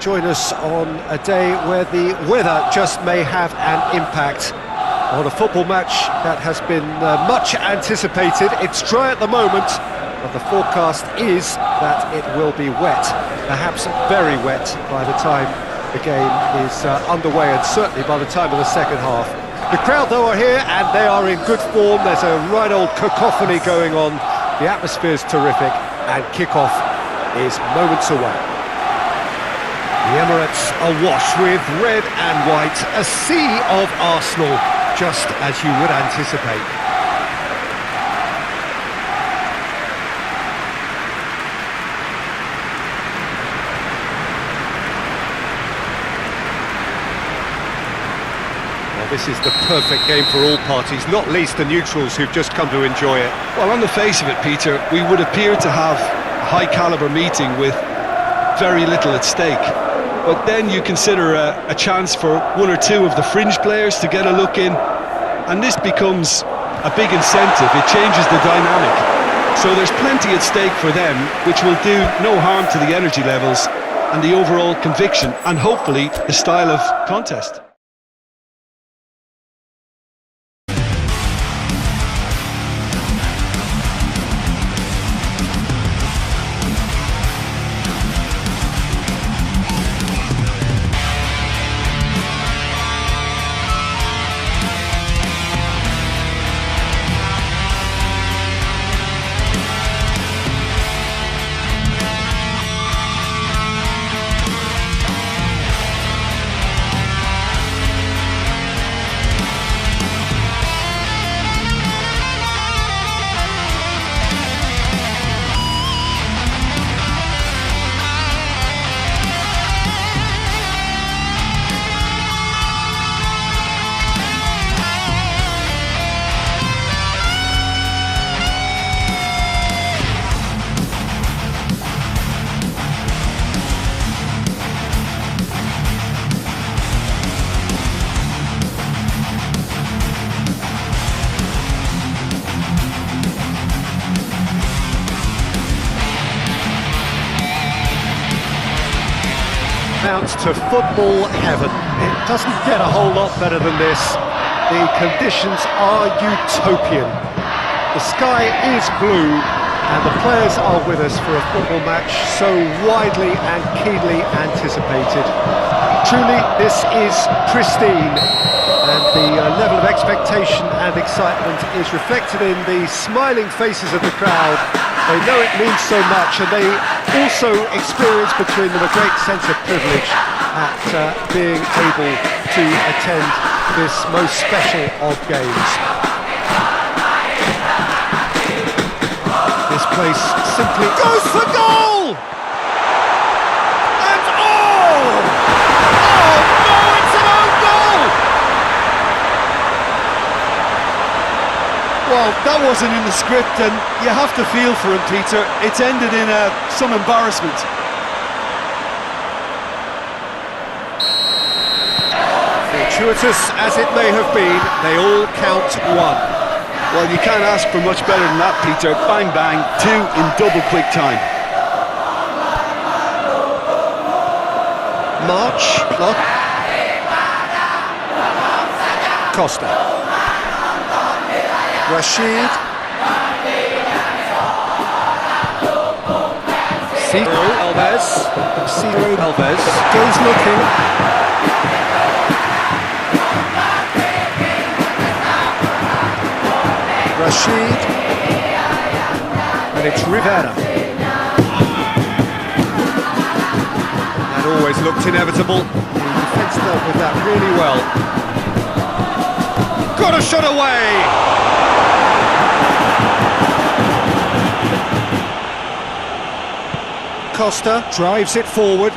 join us on a day where the weather just may have an impact on a football match that has been much anticipated. It's dry at the moment, but the forecast is that it will be wet, perhaps very wet by the time the game is underway, and certainly by the time of the second half. The crowd, though, are here and they are in good form. There's a right old cacophony going on. The atmosphere's terrific, and kick-off is moments away. The Emirates awash with red and white, a sea of Arsenal, just as you would anticipate. This is the perfect game for all parties, not least the neutrals who've just come to enjoy it. Well, on the face of it, Peter, we would appear to have a high-caliber meeting with very little at stake. But then you consider a chance for one or two of the fringe players to get a look in, and this becomes a big incentive. It changes the dynamic. So there's plenty at stake for them, which will do no harm to the energy levels and the overall conviction, and hopefully the style of contest. To football heaven. It doesn't get a whole lot better than this. The conditions are utopian. The sky is blue and the players are with us for a football match so widely and keenly anticipated. Truly, this is pristine, and the level of expectation and excitement is reflected in the smiling faces of the crowd. They know it means so much, and they also experience between them a great sense of privilege at being able to attend this most special of games. This place simply goes for goal! And oh! Oh no, it's an own goal! Well, that wasn't in the script, and you have to feel for him, Peter. It's ended in some embarrassment. Fortuitous as it may have been, they all count one. Well, you can't ask for much better than that, Peter. Bang, bang, two in double quick time. March, clock. Costa. Rashid. Ciro Alves. Ciro Alves goes looking. Rashid, and it's Rivera. That always looked inevitable. The defence dealt with that really well. Got a shot away! Costa drives it forward.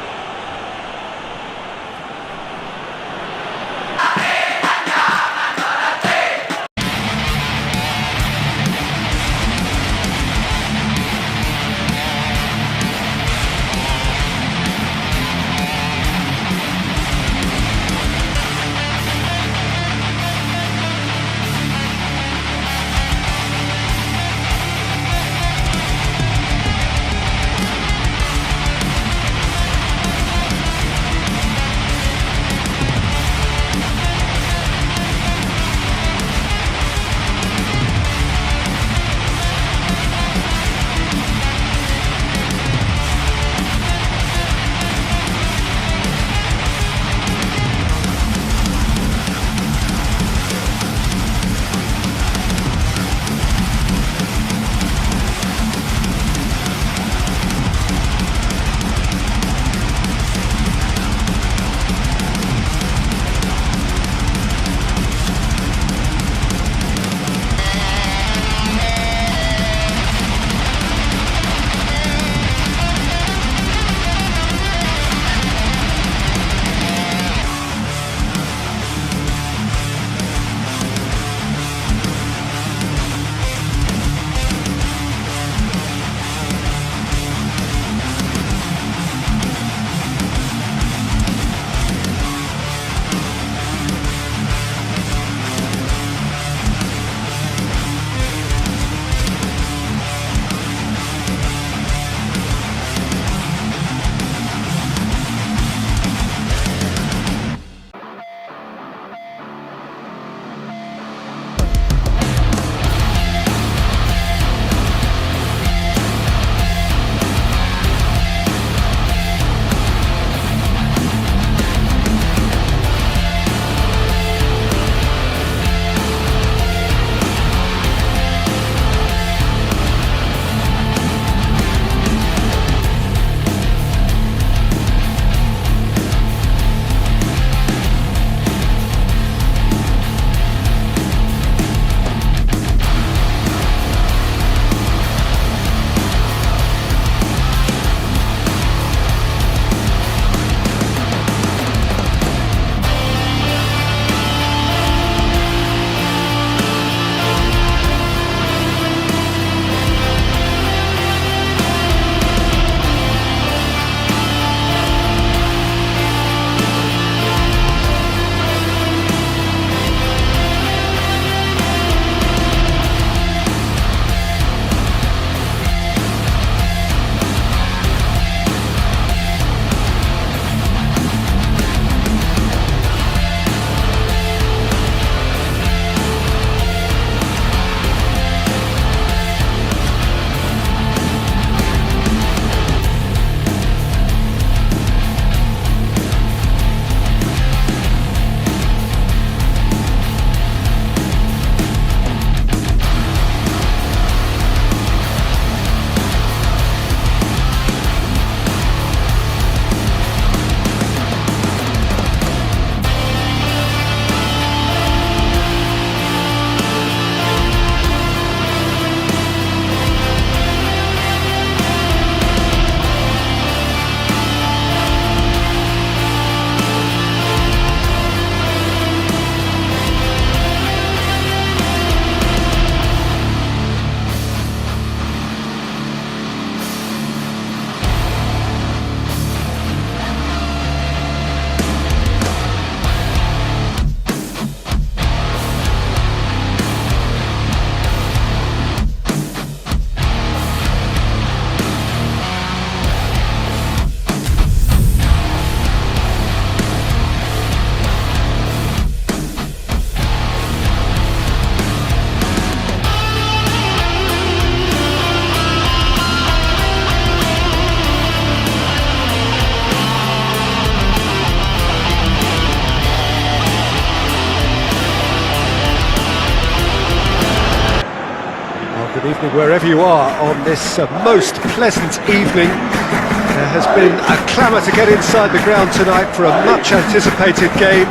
Good evening wherever you are on this most pleasant evening. There has been a clamour to get inside the ground tonight for a much anticipated game.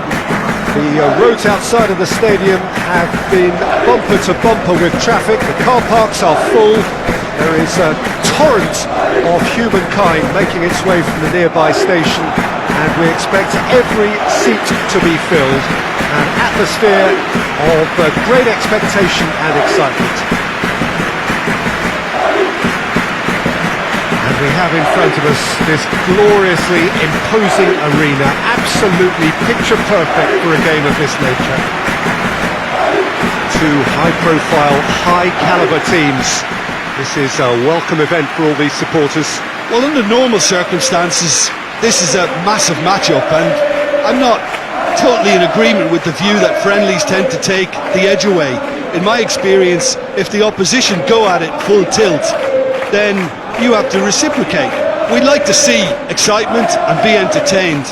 The roads outside of the stadium have been bumper to bumper with traffic. The car parks are full. There is a torrent of humankind making its way from the nearby station, and we expect every seat to be filled. An atmosphere of great expectation and excitement. And we have in front of us this gloriously imposing arena, absolutely picture perfect for a game of this nature. Two high-profile, high-caliber teams. This is a welcome event for all these supporters. Well, under normal circumstances, this is a massive match-up, and I'm not totally in agreement with the view that friendlies tend to take the edge away. In my experience, if the opposition go at it full tilt, then you have to reciprocate. We'd like to see excitement and be entertained,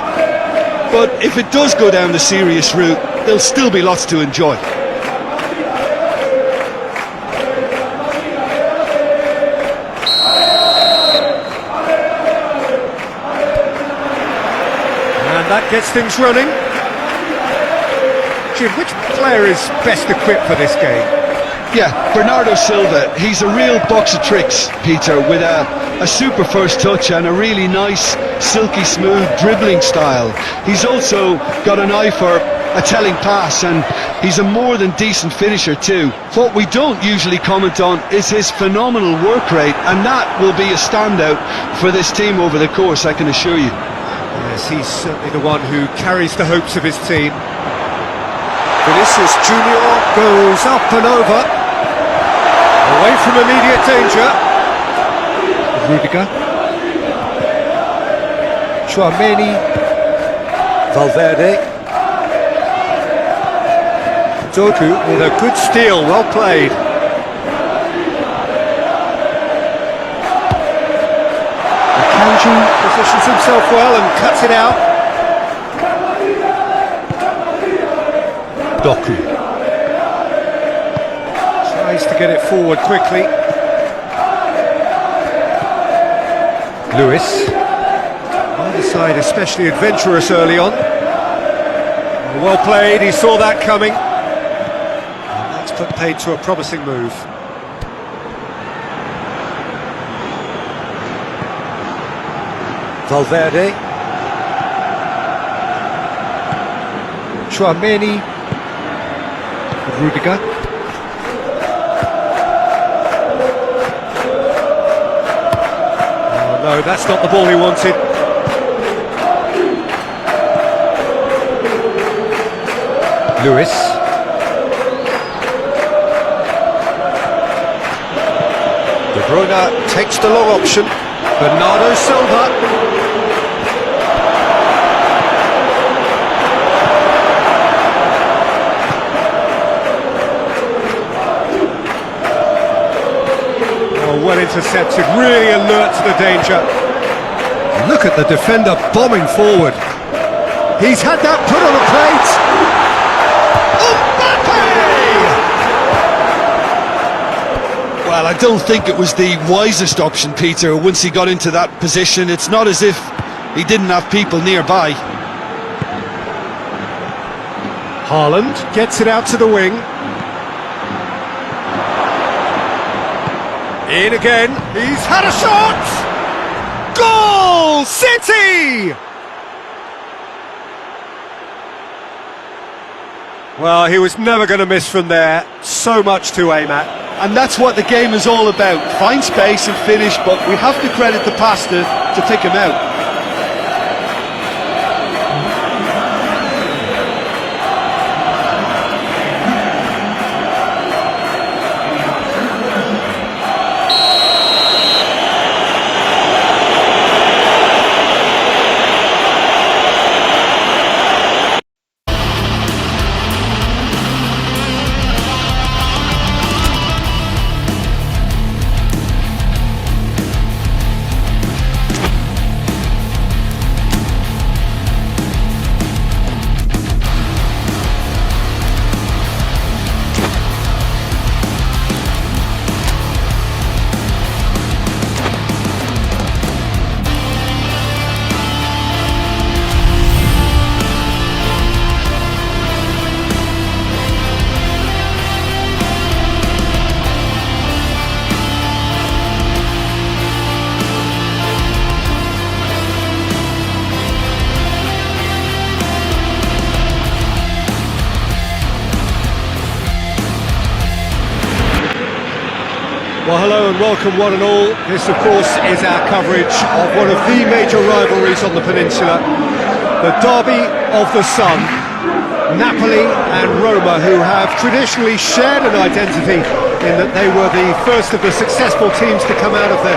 but if it does go down the serious route, there'll still be lots to enjoy. And that gets things running. Jim, which player is best equipped for this game? Yeah, Bernardo Silva. He's a real box of tricks, Peter, with a super first touch and a really nice, silky smooth dribbling style. He's also got an eye for a telling pass, and he's a more than decent finisher too. What we don't usually comment on is his phenomenal work rate, and that will be a standout for this team over the course, I can assure you. Yes, he's certainly the one who carries the hopes of his team. Vinicius Junior goes up and over, away from immediate danger. Rudiger, Chouameni, Valverde, Doku with a good steal, well played. Akanji positions himself well and cuts it out. Doku tries to get it forward quickly. Lewis, either side especially adventurous early on. Well played, he saw that coming. And that's put paid to a promising move. Valverde, Chouameni, Rudiger. Oh no, that's not the ball he wanted. Lewis. De Bruyne takes the long option. Bernardo Silva. Well intercepted, really alert to the danger. Look at the defender bombing forward. He's had that put on a plate. Well, I don't think it was the wisest option, Peter, once he got into that position. It's not as if he didn't have people nearby. Haaland gets it out to the wing. In again, he's had a shot! Goal! City! Well, he was never going to miss from there. So much to aim at. And that's what the game is all about. Find space and finish, but we have to credit the passer to pick him out. Well, hello and welcome one and all. This, of course, is our coverage of one of the major rivalries on the peninsula, the Derby of the Sun, Napoli and Roma, who have traditionally shared an identity in that they were the first of the successful teams to come out of the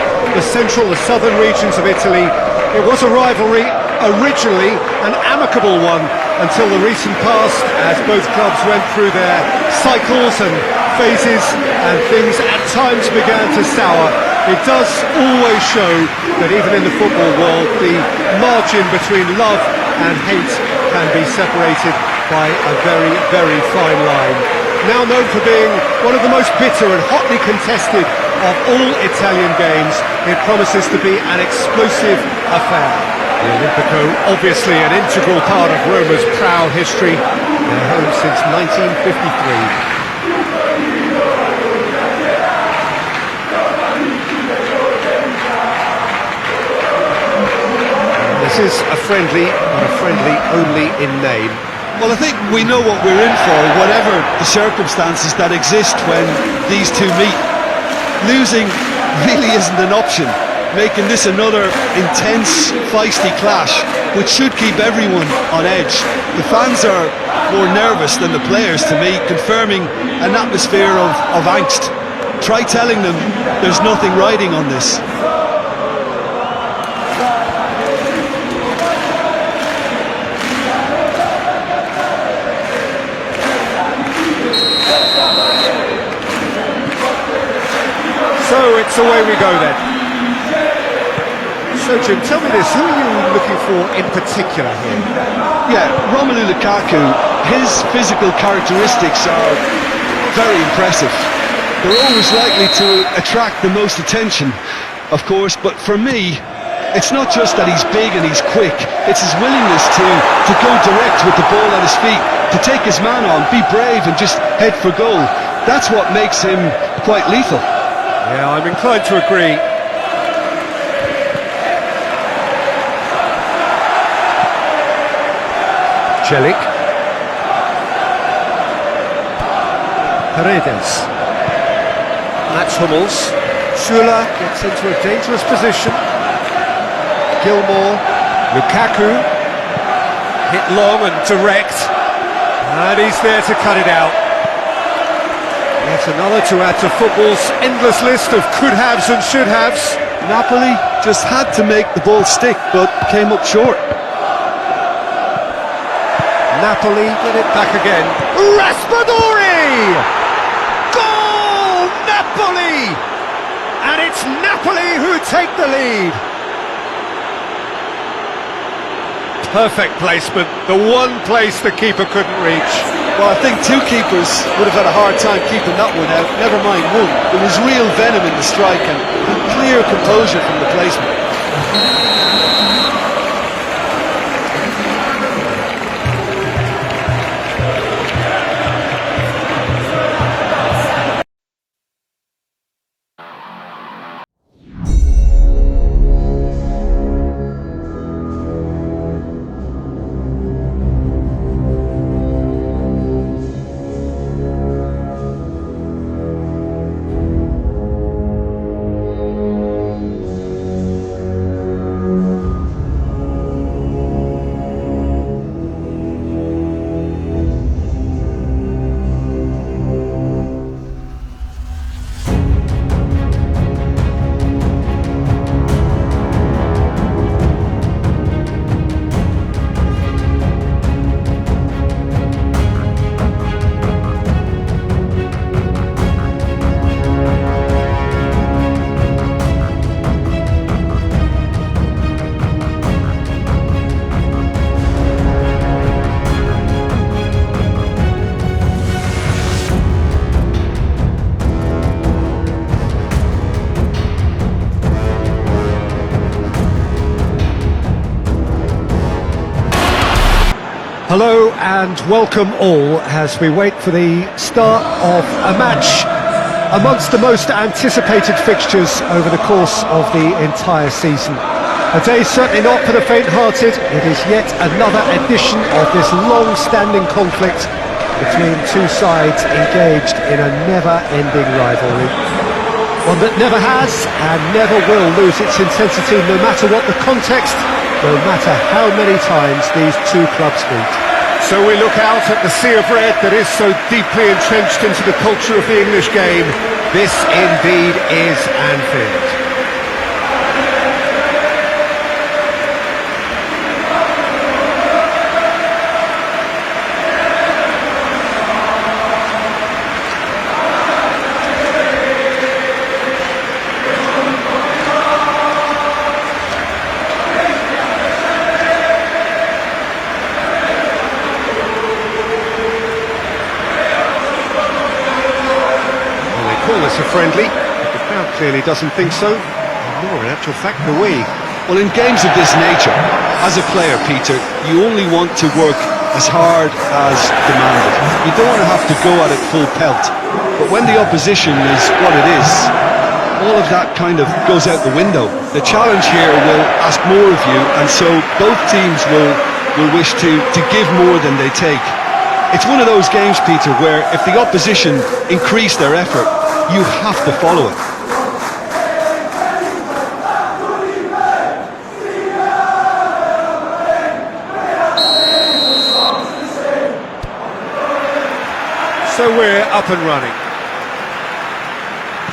central, the southern regions of Italy. It was a rivalry, originally an amicable one, until the recent past, as both clubs went through their cycles and phases and things at times began to sour. It does always show that even in the football world, the margin between love and hate can be separated by a very, very fine line. Now known for being one of the most bitter and hotly contested of all Italian games, it promises to be an explosive affair. The Olimpico, obviously an integral part of Roma's proud history, their home since 1953. This is a friendly, but a friendly only in name. Well, I think we know what we're in for, whatever the circumstances that exist when these two meet. Losing really isn't an option, making this another intense, feisty clash, which should keep everyone on edge. The fans are more nervous than the players, to me, confirming an atmosphere of angst. Try telling them there's nothing riding on this. So it's away we go then. So Jim, tell me this, who are you looking for in particular here? Yeah, Romelu Lukaku, his physical characteristics are very impressive. They're always likely to attract the most attention, of course, but for me, it's not just that he's big and he's quick, it's his willingness to go direct with the ball at his feet, to take his man on, be brave and just head for goal. That's what makes him quite lethal. Yeah, I'm inclined to agree. Celik. Paredes. Mats Hummels. Schürrle gets into a dangerous position. Gilmour. Lukaku. Hit long and direct. And he's there to cut it out. Yet another to add to football's endless list of could-haves and should-haves. Napoli just had to make the ball stick, but came up short. Napoli get it back again. Raspadori! Goal! Napoli! And it's Napoli who take the lead. Perfect placement, the one place the keeper couldn't reach. Well, I think two keepers would have had a hard time keeping that one out, never mind one. There was real venom in the strike and clear composure from the placement. Hello and welcome all as we wait for the start of a match amongst the most anticipated fixtures over the course of the entire season. A day certainly not for the faint-hearted. It is yet another edition of this long-standing conflict between two sides engaged in a never-ending rivalry. One that never has and never will lose its intensity, no matter what the context, no matter how many times these two clubs meet. So we look out at the sea of red that is so deeply entrenched into the culture of the English game. This indeed is Anfield. A friendly, but the crowd clearly doesn't think so, nor in actual fact do we. Well, in games of this nature, as a player, Peter, you only want to work as hard as demanded. You don't want to have to go at it full pelt. But when the opposition is what it is, all of that kind of goes out the window. The challenge here will ask more of you, and so both teams will wish to give more than they take. It's one of those games, Peter, where if the opposition increase their effort, you have to follow it. So we're up and running.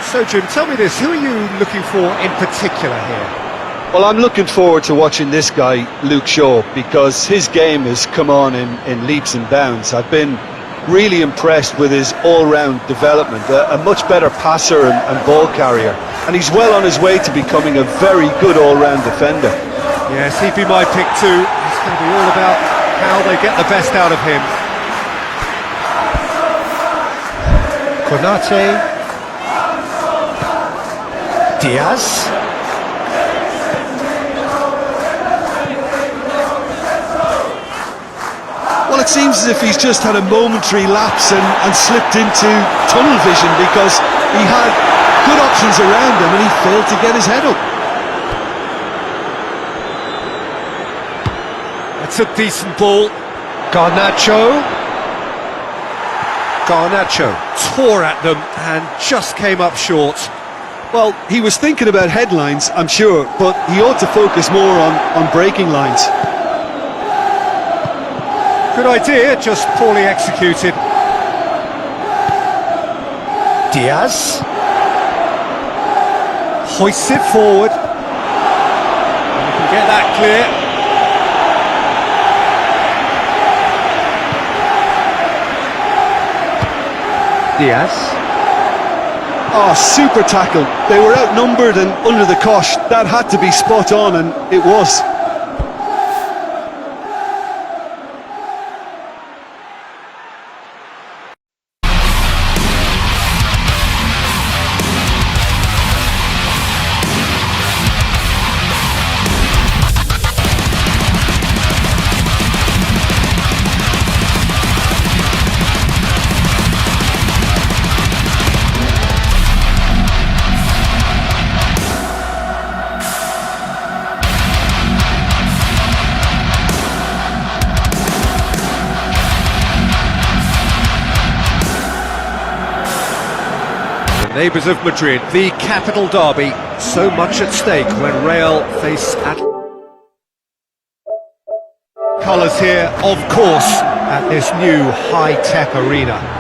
So Jim, tell me this, who are you looking for in particular here? Well, I'm looking forward to watching this guy, Luke Shaw, because his game has come on in leaps and bounds. I've been really impressed with his all-round development, a much better passer and ball carrier, and he's well on his way to becoming a very good all-round defender. Yes, he'd be my pick too. It's going to be all about how they get the best out of him. Konate, Diaz. Well, it seems as if he's just had a momentary lapse and slipped into tunnel vision, because he had good options around him and he failed to get his head up. That's a decent ball. Garnacho tore at them and just came up short. Well, he was thinking about headlines, I'm sure, but he ought to focus more on breaking lines. Good idea, just poorly executed. Diaz hoists it forward. And you can get that clear. Diaz. Oh, super tackle. They were outnumbered and under the cosh. That had to be spot on, and it was. Neighbours of Madrid, the capital derby, so much at stake when Real face colours here, of course, at this new high-tech arena.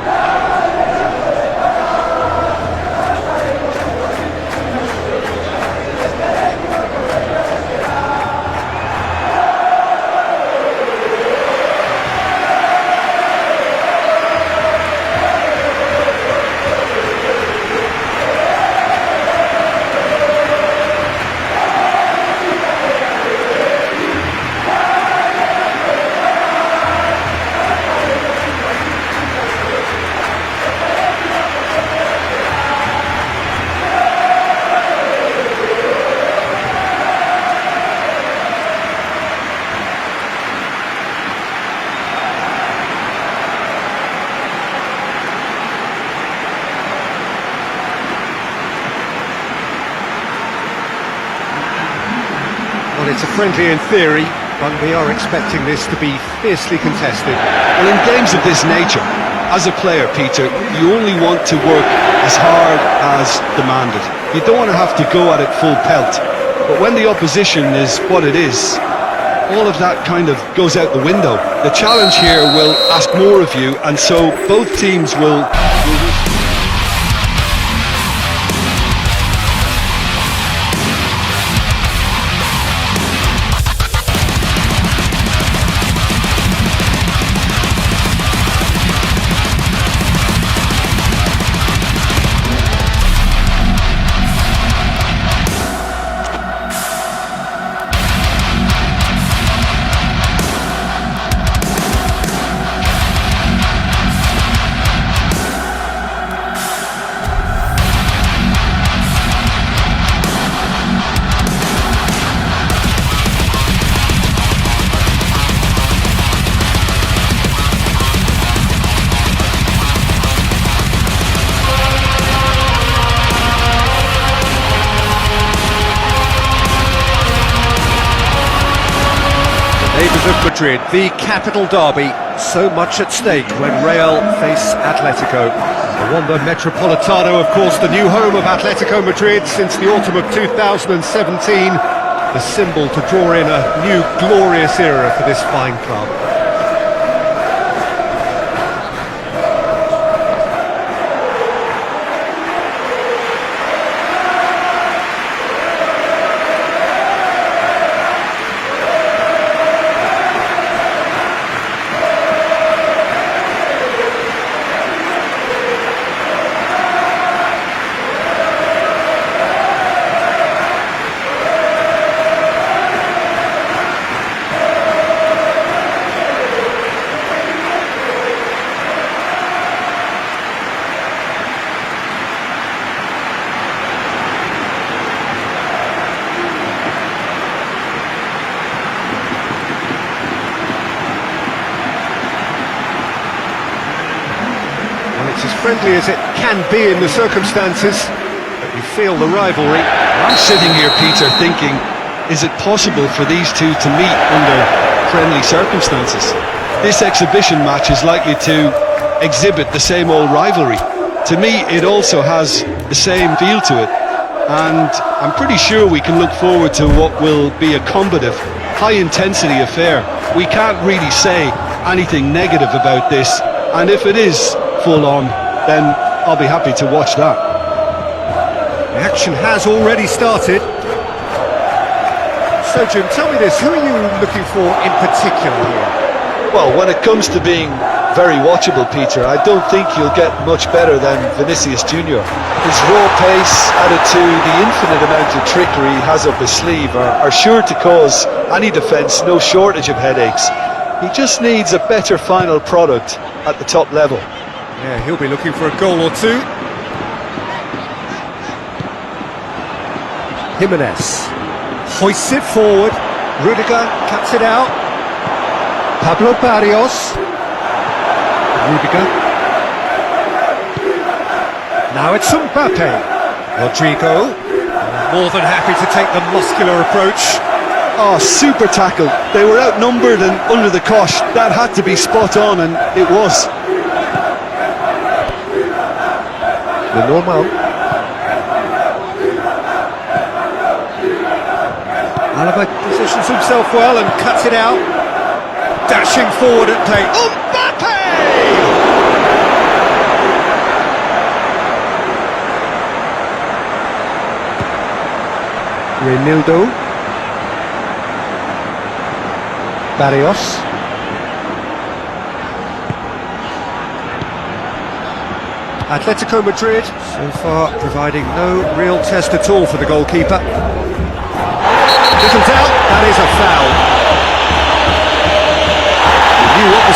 Well, it's a friendly in theory, but we are expecting this to be fiercely contested. Well, in games of this nature, as a player, Peter, you only want to work as hard as demanded. You don't want to have to go at it full pelt. But when the opposition is what it is, all of that kind of goes out the window. The challenge here will ask more of you, and so both teams will Neighbours of Madrid, the capital derby, so much at stake when Real face Atletico. The Wanda Metropolitano, of course, the new home of Atletico Madrid since the autumn of 2017, the symbol to draw in a new glorious era for this fine club. It's as friendly as it can be in the circumstances, but you feel the rivalry. I'm sitting here, Peter, thinking, is it possible for these two to meet under friendly circumstances? This exhibition match is likely to exhibit the same old rivalry. To me, it also has the same feel to it, and I'm pretty sure we can look forward to what will be a combative, high-intensity affair. We can't really say anything negative about this, and if it is full on, then I'll be happy to watch that. The action has already started. So Jim, tell me this, who are you looking for in particular here? Well, when it comes to being very watchable, Peter, I don't think you'll get much better than Vinicius Junior. His raw pace added to the infinite amount of trickery he has up his sleeve are sure to cause any defence no shortage of headaches. He just needs a better final product at the top level. Yeah, he'll be looking for a goal or two. Jimenez hoists it forward. Rudiger cuts it out. Pablo Barrios. Rudiger. Now it's Mbappe. Rodrigo. More than happy to take the muscular approach. Oh, super tackle. They were outnumbered and under the cosh. That had to be spot on, and it was. The normal. Alaba positions himself well and cuts it out. Dashing forward at play. Mbappe! Reinildo. Barrios. Atletico Madrid, so far providing no real test at all for the goalkeeper. Little doubt, that is a foul. He knew what was